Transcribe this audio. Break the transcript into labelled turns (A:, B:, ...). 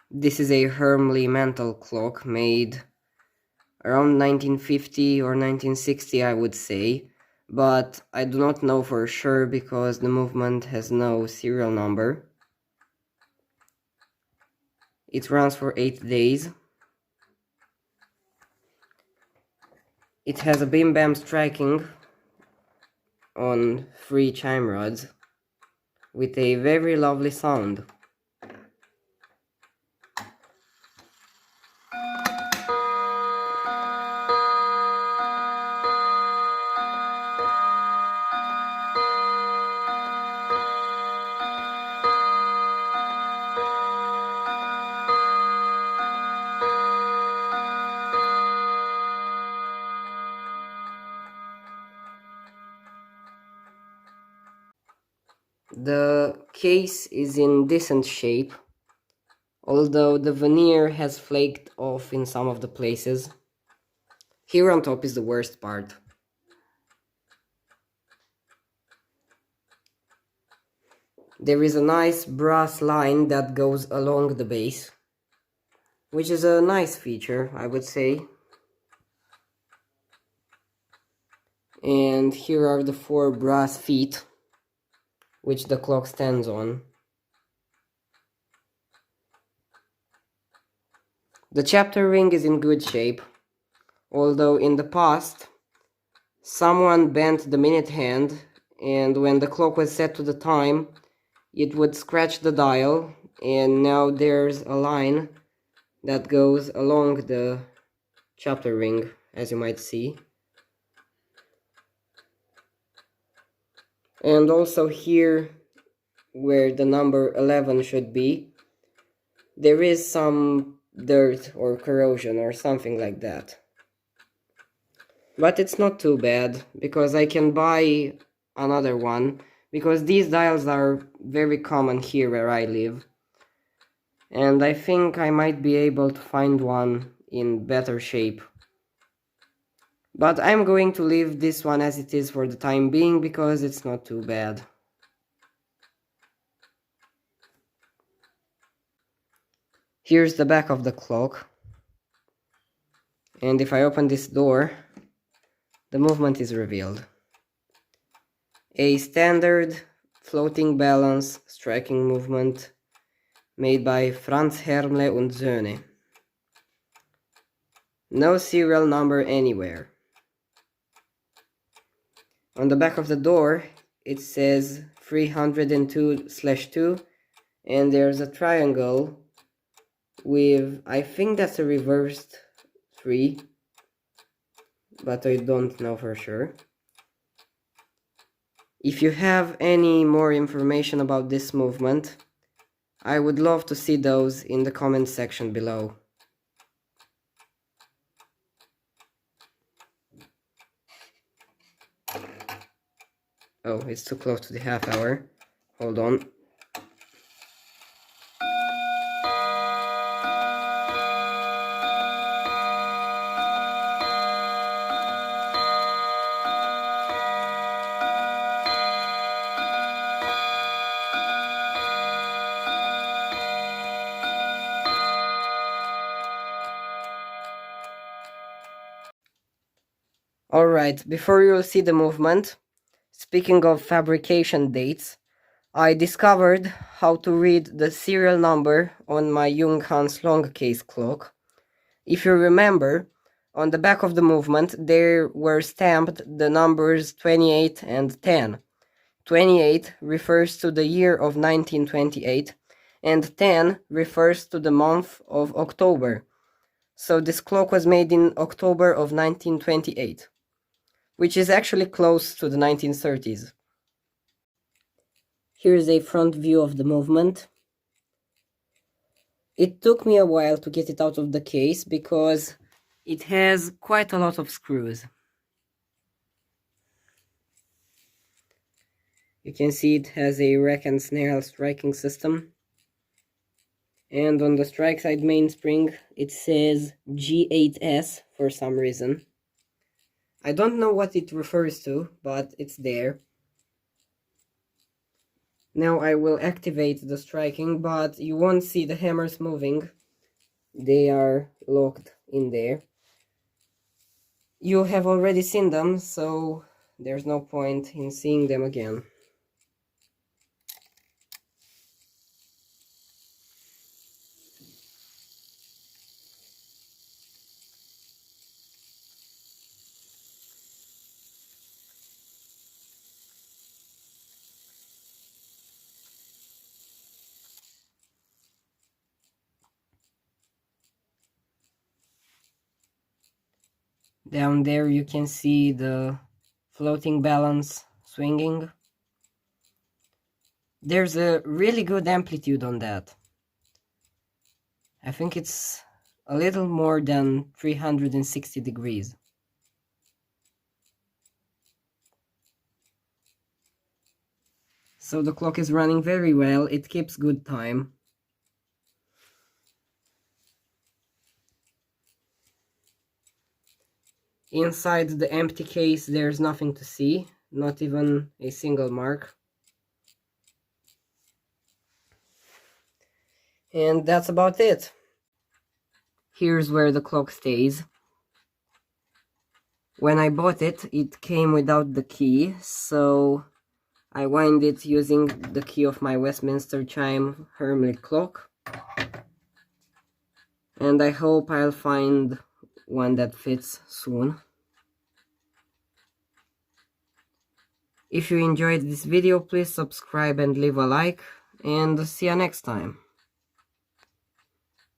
A: This is a Hermle Mantel clock made around 1950 or 1960, I would say, but I do not know for sure because the movement has no serial number. It runs for 8 days. It has a bim bam striking on 3 chime rods with a very lovely sound. The case is in decent shape, although the veneer has flaked off in some of the places. Here on top is the worst part. There is a nice brass line that goes along the base, which is a nice feature, I would say. And here are the 4 brass feet, which the clock stands on. The chapter ring is in good shape, although in the past, someone bent the minute hand, and when the clock was set to the time, it would scratch the dial, and now there's a line that goes along the chapter ring, as you might see. And also here, where the number 11 should be, there is some dirt or corrosion or something like that. But it's not too bad, because I can buy another one, because these dials are very common here where I live. And I think I might be able to find one in better shape. But I'm going to leave this one as it is for the time being, because it's not too bad. Here's the back of the clock. And if I open this door, the movement is revealed. A standard floating balance striking movement made by Franz Hermle und Söhne. No serial number anywhere. On the back of the door, it says 302/2, and there's a triangle with, I think that's a reversed 3, but I don't know for sure. If you have any more information about this movement, I would love to see those in the comment section below. Oh, it's too close to the half hour. Hold on. Alright, before you'll see the movement, speaking of fabrication dates, I discovered how to read the serial number on my Junghans long case clock. If you remember, on the back of the movement there were stamped the numbers 28 and 10. 28 refers to the year of 1928, and 10 refers to the month of October. So this clock was made in October of 1928. Which is actually close to the 1930s. Here's a front view of the movement. It took me a while to get it out of the case because it has quite a lot of screws. You can see it has a rack and snare striking system. And on the strike side mainspring it says G8S for some reason. I don't know what it refers to, but it's there. Now I will activate the striking, but you won't see the hammers moving. They are locked in there. You have already seen them, so there's no point in seeing them again. Down there you can see the floating balance swinging. There's a really good amplitude on that. I think it's a little more than 360 degrees. So the clock is running very well, it keeps good time. Inside the empty case there's nothing to see, not even a single mark. And that's about it. Here's where the clock stays. When I bought it, it came without the key, so I wind it using the key of my Westminster chime Hermle clock. And I hope I'll find one that fits soon. If you enjoyed this video, please subscribe and leave a like, and see you next time.